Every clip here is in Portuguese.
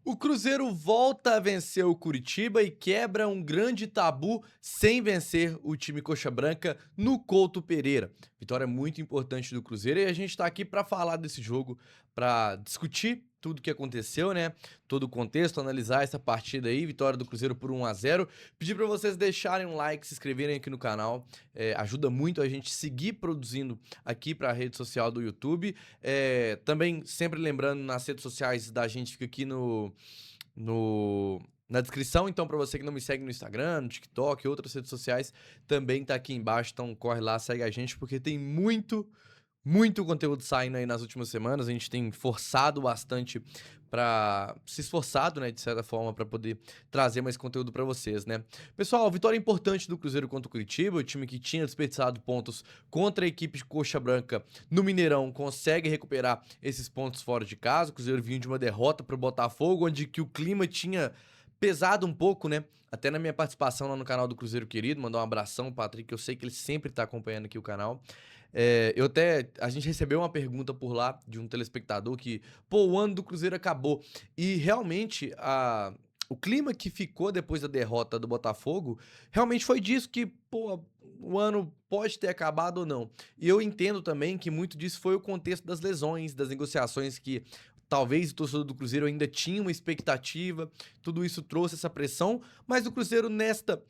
O Cruzeiro volta a vencer o Curitiba e quebra um grande tabu sem vencer o time Coxa Branca no Couto Pereira. Vitória muito importante do Cruzeiro e a gente está aqui para falar desse jogo, para discutir tudo o que aconteceu, né? Todo o contexto, analisar essa partida aí, vitória do Cruzeiro por 1-0. Pedir para vocês deixarem um like, se inscreverem aqui no canal, ajuda muito a gente seguir produzindo aqui para a rede social do YouTube. Também sempre lembrando, nas redes sociais da gente fica aqui na descrição, então para você que não me segue no Instagram, no TikTok e outras redes sociais, também tá aqui embaixo, então corre lá, segue a gente, porque tem muito conteúdo saindo aí nas últimas semanas. A gente tem forçado bastante se esforçado, né, de certa forma, para poder trazer mais conteúdo para vocês, né. Pessoal, vitória importante do Cruzeiro contra o Curitiba, o time que tinha desperdiçado pontos contra a equipe de Coxa Branca no Mineirão consegue recuperar esses pontos fora de casa. O Cruzeiro vinha de uma derrota para o Botafogo, onde que o clima tinha pesado um pouco, né, até na minha participação lá no canal do Cruzeiro Querido. Mandar um abração, Patrick, eu sei que ele sempre tá acompanhando aqui o canal. A gente recebeu uma pergunta por lá de um telespectador que, pô, o ano do Cruzeiro acabou. E realmente o clima que ficou depois da derrota do Botafogo realmente foi disso que, pô, o ano pode ter acabado ou não. E eu entendo também que muito disso foi o contexto das lesões, das negociações que talvez o torcedor do Cruzeiro ainda tinha uma expectativa, tudo isso trouxe essa pressão, mas o Cruzeiro nesta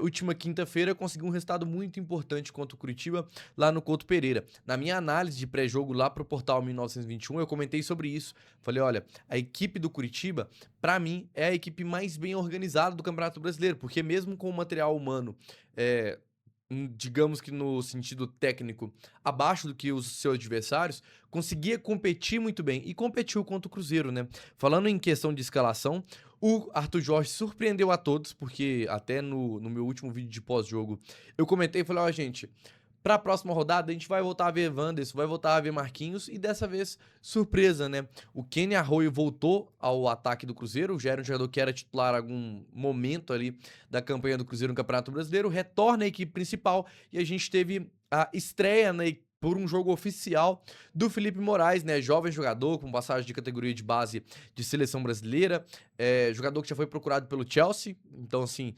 última quinta-feira conseguiu um resultado muito importante contra o Curitiba lá no Couto Pereira. Na minha análise de pré-jogo lá pro Portal 1921, eu comentei sobre isso. Falei, olha, a equipe do Curitiba, pra mim, é a equipe mais bem organizada do Campeonato Brasileiro, porque mesmo com o material humano, digamos que no sentido técnico, abaixo do que os seus adversários, conseguia competir muito bem e competiu contra o Cruzeiro, né? Falando em questão de escalação, o Arthur Jorge surpreendeu a todos, porque até no meu último vídeo de pós-jogo eu comentei e falei, ó, gente, pra próxima rodada a gente vai voltar a ver Wanderson, vai voltar a ver Marquinhos e dessa vez, surpresa, né? O Kenny Arroyo voltou ao ataque do Cruzeiro, já era um jogador que era titular em algum momento ali da campanha do Cruzeiro no Campeonato Brasileiro, retorna à equipe principal e a gente teve a estreia por um jogo oficial do Felipe Moraes, né? Jovem jogador com passagem de categoria de base de seleção brasileira, jogador que já foi procurado pelo Chelsea, então assim,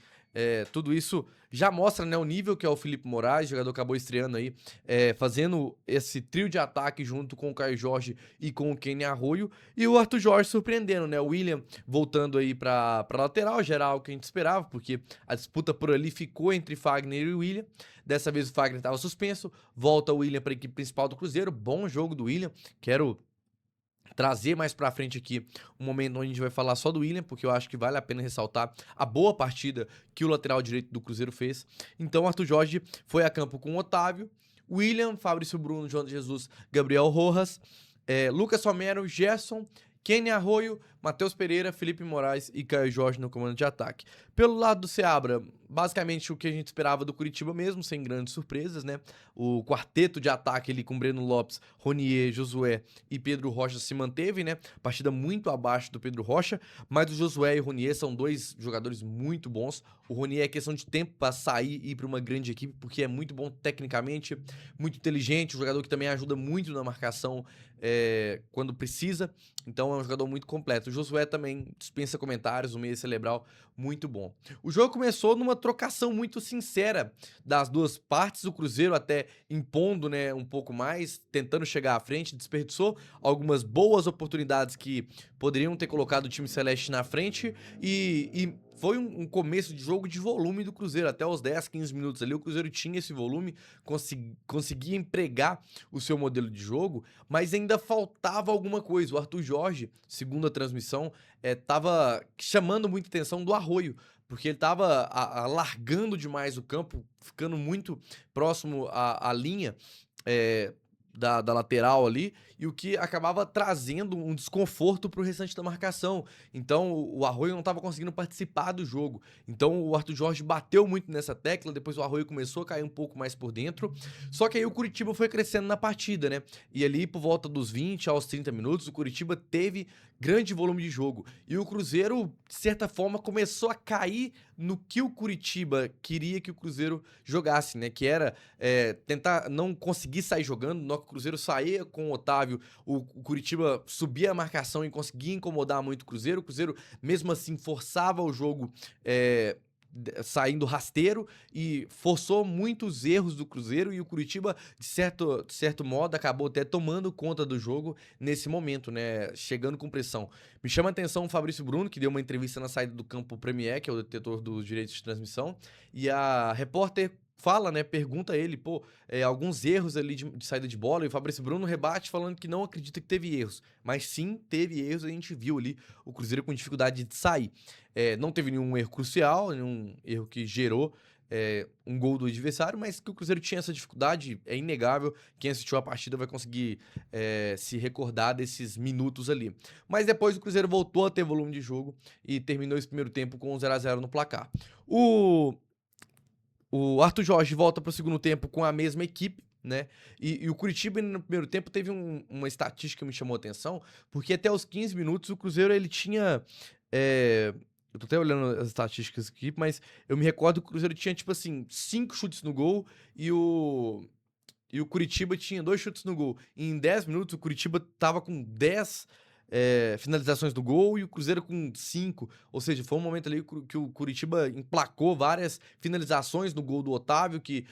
tudo isso já mostra, né, o nível que é o Felipe Moraes. O jogador acabou estreando aí, fazendo esse trio de ataque junto com o Caio Jorge e com o Kenny Arroyo, e o Arthur Jorge surpreendendo, né, o William voltando aí pra lateral, geral, que a gente esperava, porque a disputa por ali ficou entre Fagner e o William. Dessa vez o Fagner estava suspenso, volta o William para a equipe principal do Cruzeiro. Bom jogo do William, quero trazer mais pra frente aqui um momento onde a gente vai falar só do William, porque eu acho que vale a pena ressaltar a boa partida que o lateral direito do Cruzeiro fez. Então, Arthur Jorge foi a campo com o Otávio, William, Fabrício Bruno, João de Jesus, Gabriel Rojas, Lucas Romero, Gerson, Kenny Arroyo, Matheus Pereira, Felipe Moraes e Caio Jorge no comando de ataque. Pelo lado do Seabra, basicamente o que a gente esperava do Curitiba mesmo, sem grandes surpresas, né? O quarteto de ataque ali com Breno Lopes, Ronier, Josué e Pedro Rocha se manteve, né? Partida muito abaixo do Pedro Rocha, mas o Josué e o Ronier são dois jogadores muito bons. O Ronier é questão de tempo para sair e ir para uma grande equipe, porque é muito bom tecnicamente, muito inteligente, um jogador que também ajuda muito na marcação quando precisa. Então é um jogador muito completo. O Josué também dispensa comentários, um meia cerebral muito bom. O jogo começou numa trocação muito sincera das duas partes, o Cruzeiro até impondo, né, um pouco mais, tentando chegar à frente, desperdiçou algumas boas oportunidades que poderiam ter colocado o time celeste na frente e foi um começo de jogo de volume do Cruzeiro. Até os 10, 15 minutos ali o Cruzeiro tinha esse volume, conseguia empregar o seu modelo de jogo, mas ainda faltava alguma coisa. O Arthur Jorge, segundo a transmissão, tava chamando muita atenção do Arroio, porque ele tava alargando demais o campo, ficando muito próximo à linha da lateral ali, e o que acabava trazendo um desconforto pro restante da marcação. Então o Arroio não estava conseguindo participar do jogo. Então o Arthur Jorge bateu muito nessa tecla, depois o Arroio começou a cair um pouco mais por dentro, só que aí o Curitiba foi crescendo na partida, né? E ali por volta dos 20 aos 30 minutos, o Curitiba teve grande volume de jogo. E o Cruzeiro, de certa forma, começou a cair no que o Curitiba queria que o Cruzeiro jogasse, né? Que era tentar não conseguir sair jogando. No que o Cruzeiro saía com o Otávio, o Curitiba subia a marcação e conseguia incomodar muito o Cruzeiro, mesmo assim, forçava o jogo saindo rasteiro e forçou muitos erros do Cruzeiro, e o Curitiba, de certo modo, acabou até tomando conta do jogo nesse momento, né? Chegando com pressão. Me chama a atenção o Fabrício Bruno, que deu uma entrevista na saída do campo Premier, que é o detetor dos direitos de transmissão, e a repórter fala, né, pergunta a ele, alguns erros ali de saída de bola, e o Fabrício Bruno rebate falando que não acredita que teve erros, mas sim teve erros, a gente viu ali o Cruzeiro com dificuldade de sair. Não teve nenhum erro crucial, nenhum erro que gerou um gol do adversário, mas que o Cruzeiro tinha essa dificuldade é inegável. Quem assistiu a partida vai conseguir se recordar desses minutos ali. Mas depois o Cruzeiro voltou a ter volume de jogo e terminou esse primeiro tempo com 0-0 no placar. O Arthur Jorge volta para o segundo tempo com a mesma equipe, né? E o Curitiba no primeiro tempo teve uma estatística que me chamou a atenção, porque até os 15 minutos o Cruzeiro ele tinha. Eu tô até olhando as estatísticas aqui, mas eu me recordo que o Cruzeiro tinha, tipo assim, 5 chutes no gol e o Curitiba tinha 2 chutes no gol. E em 10 minutos o Curitiba tava com 10 finalizações do gol e o Cruzeiro com 5. Ou seja, foi um momento ali que o Curitiba emplacou várias finalizações no gol do Otávio, que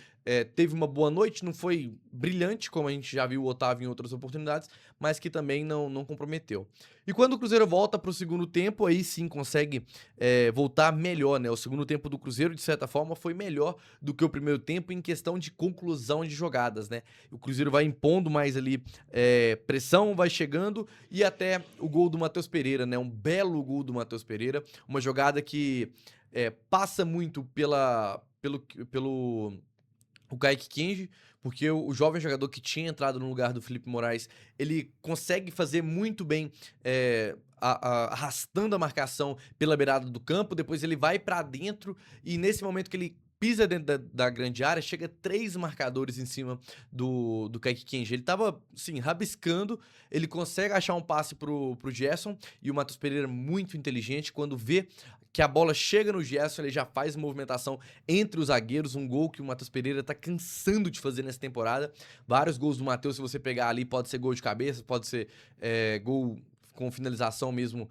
teve uma boa noite, não foi brilhante, como a gente já viu o Otávio em outras oportunidades, mas que também não comprometeu. E quando o Cruzeiro volta para o segundo tempo, aí sim consegue voltar melhor, né? O segundo tempo do Cruzeiro, de certa forma, foi melhor do que o primeiro tempo em questão de conclusão de jogadas, né? O Cruzeiro vai impondo mais ali pressão, vai chegando, e até o gol do Matheus Pereira, né? Um belo gol do Matheus Pereira, uma jogada que passa muito pelo o Kaique Kenji, porque o jovem jogador que tinha entrado no lugar do Felipe Moraes, ele consegue fazer muito bem arrastando a marcação pela beirada do campo, depois ele vai pra dentro, e nesse momento que ele pisa dentro da grande área, chega 3 marcadores em cima do Kaique Kenji. Ele tava, assim, rabiscando, ele consegue achar um passe pro Gerson, e o Matheus Pereira, muito inteligente, quando vê que a bola chega no Gerson, ele já faz movimentação entre os zagueiros, um gol que o Matheus Pereira tá cansando de fazer nessa temporada. Vários gols do Matheus, se você pegar ali, pode ser gol de cabeça, pode ser gol com finalização mesmo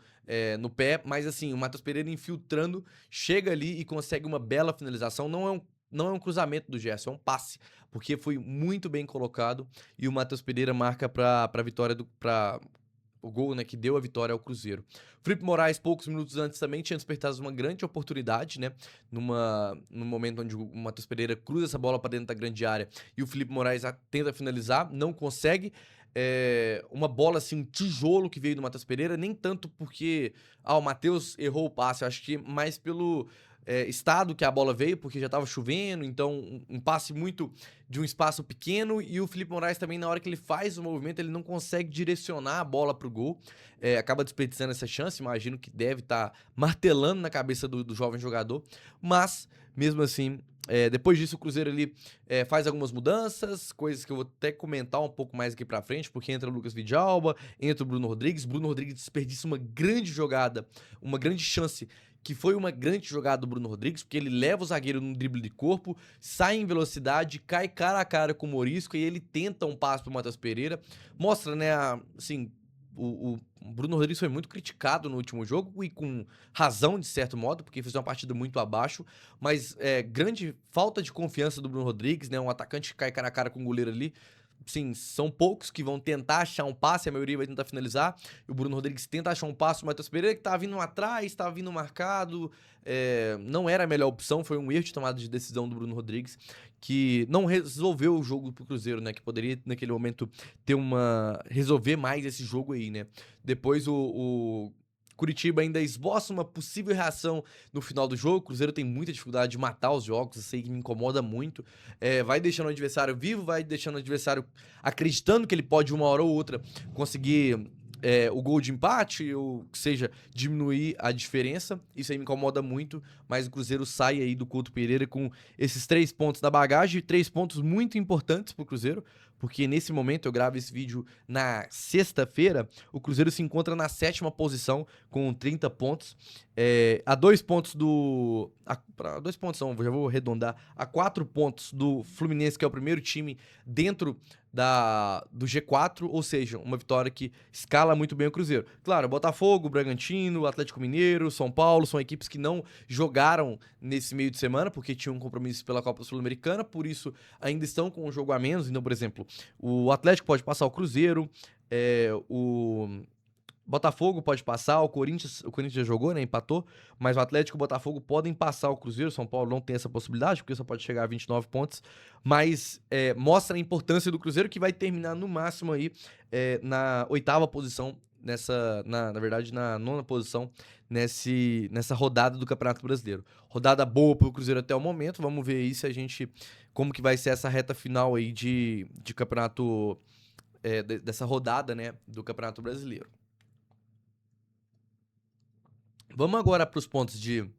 no pé, mas assim, o Matheus Pereira infiltrando, chega ali e consegue uma bela finalização. Não é um cruzamento do Gerson, é um passe, porque foi muito bem colocado, e o Matheus Pereira marca pra vitória o gol, né, que deu a vitória ao Cruzeiro. Felipe Moraes, poucos minutos antes, também tinha despertado uma grande oportunidade, né? No momento onde o Matheus Pereira cruza essa bola para dentro da grande área e o Felipe Moraes tenta finalizar, não consegue. Uma bola, assim, um tijolo que veio do Matheus Pereira, nem tanto porque o Matheus errou o passe, eu acho que mais pelo estado que a bola veio, porque já tava chovendo, então um passe muito de um espaço pequeno, e o Felipe Moraes também, na hora que ele faz o movimento, ele não consegue direcionar a bola pro gol, acaba desperdiçando essa chance. Imagino que deve estar martelando na cabeça do jovem jogador, mas mesmo assim, depois disso o Cruzeiro ali faz algumas mudanças, coisas que eu vou até comentar um pouco mais aqui pra frente, porque entra o Lucas Vidalba, entra o Bruno Rodrigues desperdiça uma grande jogada, uma grande chance, que foi uma grande jogada do Bruno Rodrigues, porque ele leva o zagueiro num drible de corpo, sai em velocidade, cai cara a cara com o Morisco, e ele tenta um passe pro Matheus Pereira. Mostra, né, assim, o Bruno Rodrigues foi muito criticado no último jogo, e com razão, de certo modo, porque fez uma partida muito abaixo, mas grande falta de confiança do Bruno Rodrigues, né, um atacante que cai cara a cara com o goleiro ali. Sim, são poucos que vão tentar achar um passe, a maioria vai tentar finalizar. O Bruno Rodrigues tenta achar um passe, o Matheus Pereira, que tava vindo atrás, tava vindo marcado, não era a melhor opção, foi um erro de tomada de decisão do Bruno Rodrigues, que não resolveu o jogo pro Cruzeiro, né, que poderia naquele momento resolver mais esse jogo aí, né. Depois o Curitiba ainda esboça uma possível reação no final do jogo. O Cruzeiro tem muita dificuldade de matar os jogos, isso aí que me incomoda muito. Vai deixando o adversário vivo, vai deixando o adversário acreditando que ele pode, uma hora ou outra, conseguir o gol de empate, ou que seja, diminuir a diferença. Isso aí me incomoda muito, mas o Cruzeiro sai aí do Couto Pereira com esses 3 pontos da bagagem, 3 pontos muito importantes pro Cruzeiro, porque nesse momento eu gravo esse vídeo na sexta-feira, o Cruzeiro se encontra na 7ª posição com 30 pontos, a 2 pontos do... Para 2 pontos não, já vou arredondar, a 4 pontos do Fluminense, que é o primeiro time dentro do G4, ou seja, uma vitória que escala muito bem o Cruzeiro. Claro, Botafogo, Bragantino, Atlético Mineiro, São Paulo, são equipes que não jogaram nesse meio de semana, porque tinham um compromisso pela Copa Sul-Americana, por isso ainda estão com um jogo a menos. Então, por exemplo, o Atlético pode passar o Cruzeiro, o Botafogo pode passar, o Corinthians já jogou, né, empatou, mas o Atlético e o Botafogo podem passar o Cruzeiro, São Paulo não tem essa possibilidade, porque só pode chegar a 29 pontos, mas mostra a importância do Cruzeiro, que vai terminar no máximo aí na 8ª posição, na verdade na 9ª posição nessa rodada do Campeonato Brasileiro. Rodada boa pro Cruzeiro até o momento, vamos ver aí como que vai ser essa reta final aí de campeonato, dessa rodada, né, do Campeonato Brasileiro. Vamos agora para os pontos de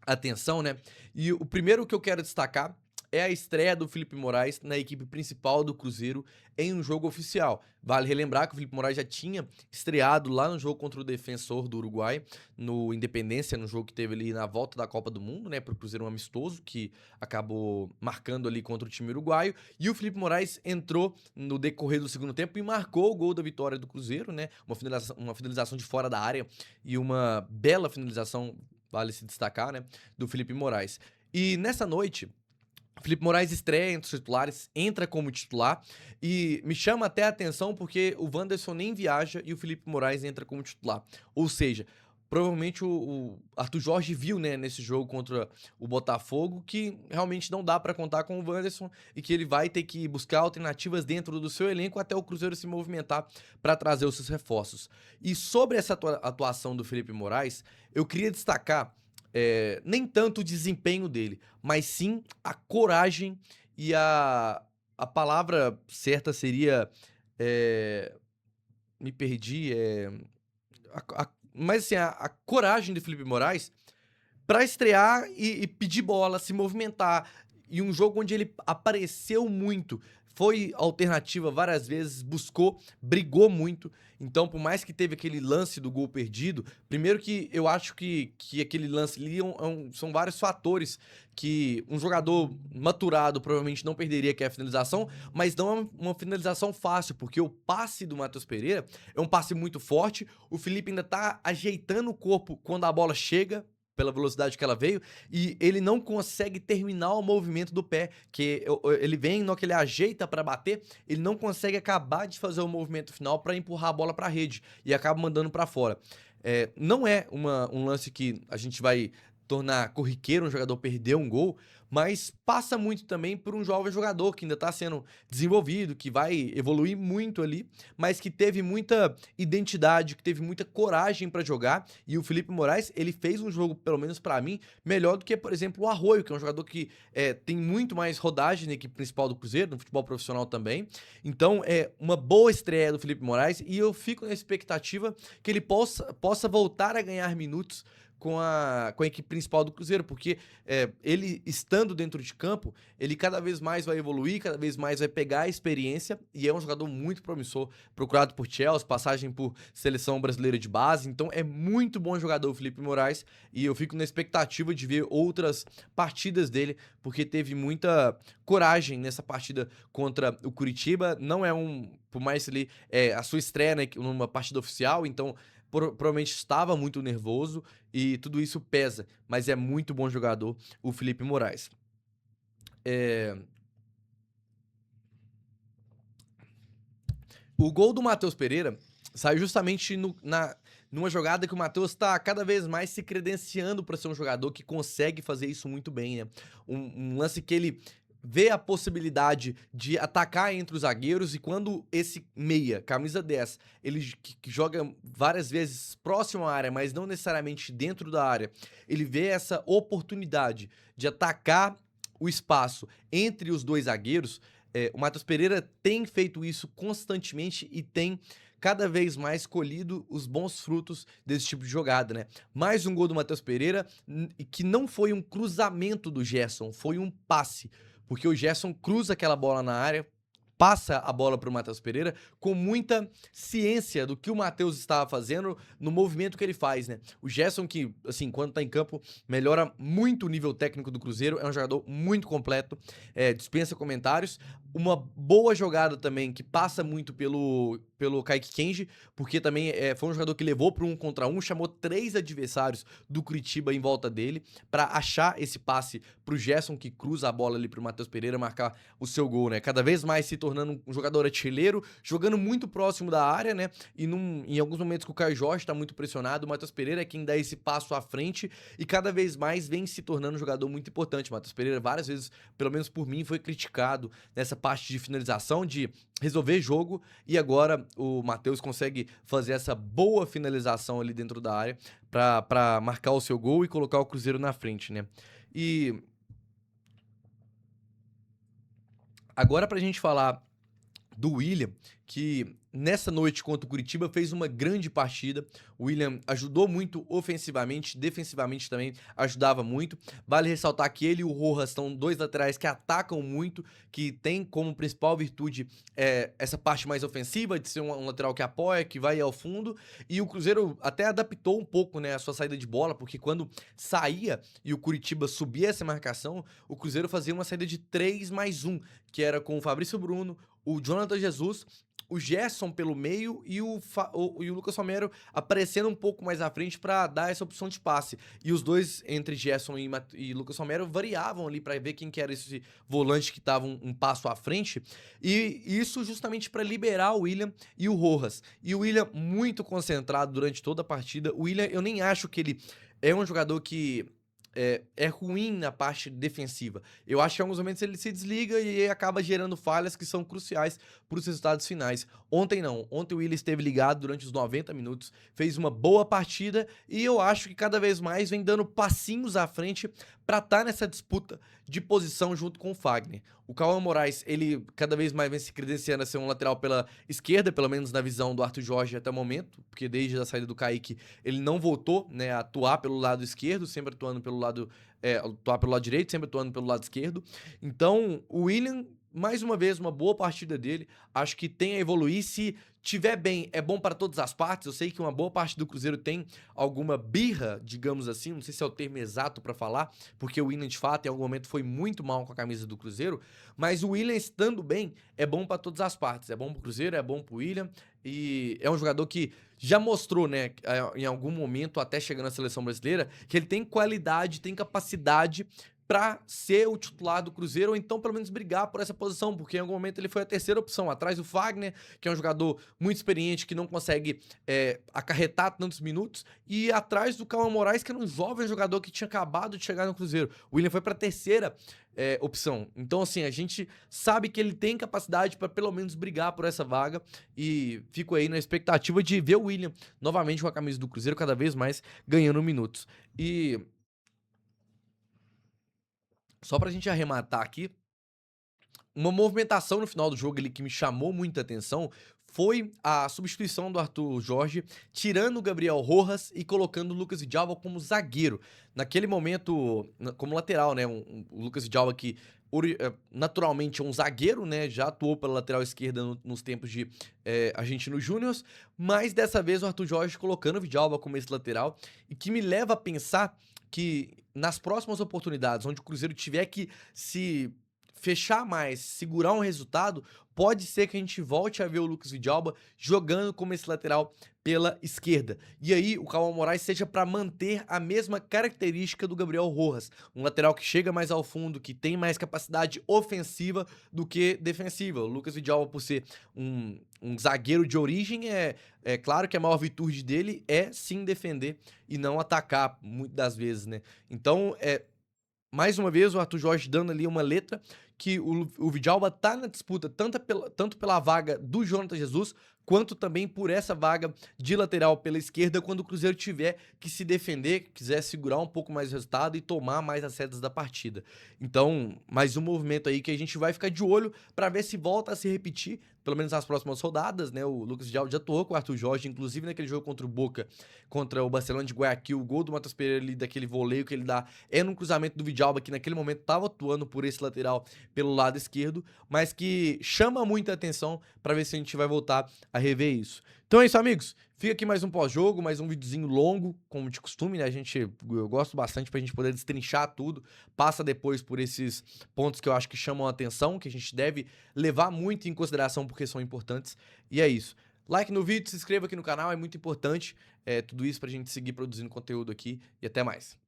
atenção, né? E o primeiro que eu quero destacar é a estreia do Felipe Moraes na equipe principal do Cruzeiro em um jogo oficial. Vale relembrar que o Felipe Moraes já tinha estreado lá no jogo contra o Defensor do Uruguai, no Independência, no jogo que teve ali na volta da Copa do Mundo, né, para o Cruzeiro, um amistoso, que acabou marcando ali contra o time uruguaio, e o Felipe Moraes entrou no decorrer do segundo tempo e marcou o gol da vitória do Cruzeiro, né, uma finalização de fora da área e uma bela finalização, vale se destacar, né, do Felipe Moraes. E nessa noite, Felipe Moraes estreia entre os titulares, entra como titular, e me chama até a atenção porque o Wanderson nem viaja e o Felipe Moraes entra como titular. Ou seja, provavelmente o Arthur Jorge viu, né, nesse jogo contra o Botafogo, que realmente não dá para contar com o Wanderson e que ele vai ter que buscar alternativas dentro do seu elenco até o Cruzeiro se movimentar para trazer os seus reforços. E sobre essa atuação do Felipe Moraes, eu queria destacar nem tanto o desempenho dele, mas sim a coragem e a palavra certa seria... me perdi, mas assim, a coragem de Felipe Moraes para estrear e pedir bola, se movimentar, e um jogo onde ele apareceu muito, foi alternativa várias vezes, buscou, brigou muito. Então, por mais que teve aquele lance do gol perdido, primeiro que eu acho que aquele lance ali são vários fatores que um jogador maturado provavelmente não perderia, que é a finalização, mas não é uma finalização fácil, porque o passe do Matheus Pereira é um passe muito forte, o Felipe ainda tá ajeitando o corpo quando a bola chega, pela velocidade que ela veio, e ele não consegue terminar o movimento do pé, que ele vem, no que ele ajeita para bater, ele não consegue acabar de fazer o movimento final para empurrar a bola para a rede, e acaba mandando para fora. Não é um lance que a gente vai tornar corriqueiro um jogador perder um gol, mas passa muito também por um jovem jogador que ainda está sendo desenvolvido, que vai evoluir muito ali, mas que teve muita identidade, que teve muita coragem para jogar. E o Felipe Moraes, ele fez um jogo, pelo menos para mim, melhor do que, por exemplo, o Arroio, que é um jogador que tem muito mais rodagem na equipe principal do Cruzeiro, no futebol profissional também. Então, é uma boa estreia do Felipe Moraes e eu fico na expectativa que ele possa voltar a ganhar minutos com a equipe principal do Cruzeiro, porque ele estando dentro de campo, ele cada vez mais vai evoluir, cada vez mais vai pegar a experiência, e é um jogador muito promissor, procurado por Chelsea, passagem por seleção brasileira de base, então é muito bom jogador o Felipe Moraes, e eu fico na expectativa de ver outras partidas dele, porque teve muita coragem nessa partida contra o Curitiba, não é por mais que ele a sua estreia, né, numa partida oficial, então provavelmente estava muito nervoso e tudo isso pesa, mas é muito bom jogador o Felipe Moraes. O gol do Matheus Pereira saiu justamente numa jogada que o Matheus está cada vez mais se credenciando para ser um jogador que consegue fazer isso muito bem, né? Um lance que ele vê a possibilidade de atacar entre os zagueiros, e quando esse meia, camisa 10, ele que joga várias vezes próximo à área, mas não necessariamente dentro da área, ele vê essa oportunidade de atacar o espaço entre os dois zagueiros. O Matheus Pereira tem feito isso constantemente e tem cada vez mais colhido os bons frutos desse tipo de jogada, né? Mais um gol do Matheus Pereira, que não foi um cruzamento do Gerson, foi um passe, porque o Gerson cruza aquela bola na área, passa a bola para o Matheus Pereira com muita ciência do que o Matheus estava fazendo no movimento que ele faz, né? O Gerson, que, assim, quando tá em campo, melhora muito o nível técnico do Cruzeiro, é um jogador muito completo, dispensa comentários. Uma boa jogada também, que passa muito pelo Kaique Kenji, porque também foi um jogador que levou para 1 contra 1, chamou 3 adversários do Curitiba em volta dele, para achar esse passe pro Gerson, que cruza a bola ali pro Matheus Pereira marcar o seu gol, né? Cada vez mais se tornando um jogador artilheiro, jogando muito próximo da área, né? E em alguns momentos que o Caio Jorge tá muito pressionado, o Matheus Pereira é quem dá esse passo à frente e cada vez mais vem se tornando um jogador muito importante. O Matheus Pereira várias vezes, pelo menos por mim, foi criticado nessa parte de finalização, de resolver jogo, e agora o Matheus consegue fazer essa boa finalização ali dentro da área para marcar o seu gol e colocar o Cruzeiro na frente, né? E agora pra gente falar do William, que nessa noite contra o Curitiba fez uma grande partida. O William ajudou muito ofensivamente, defensivamente também ajudava muito. Vale ressaltar que ele e o Rojas são 2 laterais que atacam muito, que tem como principal virtude essa parte mais ofensiva, de ser um lateral que apoia, que vai ao fundo. E o Cruzeiro até adaptou um pouco, né, a sua saída de bola, porque quando saía e o Curitiba subia essa marcação, o Cruzeiro fazia uma saída de 3+1, que era com o Fabrício Bruno, o Jonathan Jesus, o Gerson pelo meio e o Lucas Romero aparecendo um pouco mais à frente para dar essa opção de passe. E os dois, entre Gerson e Lucas Romero, variavam ali para ver quem que era esse volante que estava um passo à frente. E isso justamente para liberar o William e o Rojas. E o William muito concentrado durante toda a partida. O William, eu nem acho que ele é um jogador que é ruim na parte defensiva. Eu acho que em alguns momentos ele se desliga e acaba gerando falhas que são cruciais para os resultados finais. Ontem não. Ontem o Willian esteve ligado durante os 90 minutos, fez uma boa partida e eu acho que cada vez mais vem dando passinhos à frente para estar nessa disputa de posição junto com o Fagner. O Cauã Moraes, ele cada vez mais vem se credenciando a ser um lateral pela esquerda, pelo menos na visão do Arthur Jorge até o momento, porque desde a saída do Kaique ele não voltou, né, a atuar pelo lado esquerdo, sempre atuando pelo lado atuar pelo lado direito, sempre atuando pelo lado esquerdo. Então, o William, mais uma vez, uma boa partida dele. Acho que tem a evoluir. Se tiver bem, é bom para todas as partes. Eu sei que uma boa parte do Cruzeiro tem alguma birra, digamos assim, não sei se é o termo exato para falar, porque o William, de fato, em algum momento foi muito mal com a camisa do Cruzeiro, mas o William estando bem é bom para todas as partes. É bom pro Cruzeiro, é bom pro William, e é um jogador que já mostrou, né, em algum momento, até chegando na seleção brasileira, que ele tem qualidade, tem capacidade para ser o titular do Cruzeiro, ou então pelo menos brigar por essa posição, porque em algum momento ele foi a terceira opção, atrás do Fagner, que é um jogador muito experiente, que não consegue acarretar tantos minutos, e atrás do Cauã Moraes, que era um jovem jogador que tinha acabado de chegar no Cruzeiro. O William foi para a terceira opção. Então, assim, a gente sabe que ele tem capacidade para pelo menos brigar por essa vaga, e fico aí na expectativa de ver o William novamente com a camisa do Cruzeiro, cada vez mais ganhando minutos. E só pra gente arrematar aqui, uma movimentação no final do jogo ali que me chamou muita atenção foi a substituição do Arthur Jorge, tirando o Gabriel Rojas e colocando o Lucas Vidal como zagueiro. Naquele momento, como lateral, né? O Lucas Vidal que naturalmente é um zagueiro, né? Já atuou pela lateral esquerda nos tempos de Argentino Júnior, mas dessa vez o Arthur Jorge colocando o Vidal como esse lateral, e que me leva a pensar que nas próximas oportunidades, onde o Cruzeiro tiver que se fechar mais, segurar um resultado, pode ser que a gente volte a ver o Lucas Vidalba jogando como esse lateral pela esquerda. E aí o Cauã Moraes seja para manter a mesma característica do Gabriel Rojas, um lateral que chega mais ao fundo, que tem mais capacidade ofensiva do que defensiva. O Lucas Vidalba, por ser um zagueiro de origem, é claro que a maior virtude dele é sim defender e não atacar, muitas das vezes, né? Então, mais uma vez, o Arthur Jorge dando ali uma letra que o Vidalba tá na disputa tanto pela vaga do Jonathan Jesus, quanto também por essa vaga de lateral pela esquerda, quando o Cruzeiro tiver que se defender, quiser segurar um pouco mais o resultado e tomar mais as rédeas da partida. Então, mais um movimento aí que a gente vai ficar de olho para ver se volta a se repetir, pelo menos nas próximas rodadas, né? O Lucas Vidal já atuou com o Arthur Jorge, inclusive naquele jogo contra o Boca, contra o Barcelona de Guayaquil, o gol do Matheus Pereira ali, daquele voleio que ele dá, é num cruzamento do Vidalba, que naquele momento estava atuando por esse lateral pelo lado esquerdo, mas que chama muita atenção para ver se a gente vai voltar a rever isso. Então é isso, amigos. Fica aqui mais um pós-jogo, mais um videozinho longo, como de costume, né? Eu gosto bastante pra gente poder destrinchar tudo. Passa depois por esses pontos que eu acho que chamam a atenção, que a gente deve levar muito em consideração porque são importantes. E é isso. Like no vídeo, se inscreva aqui no canal, é muito importante. Tudo isso pra gente seguir produzindo conteúdo aqui. E até mais.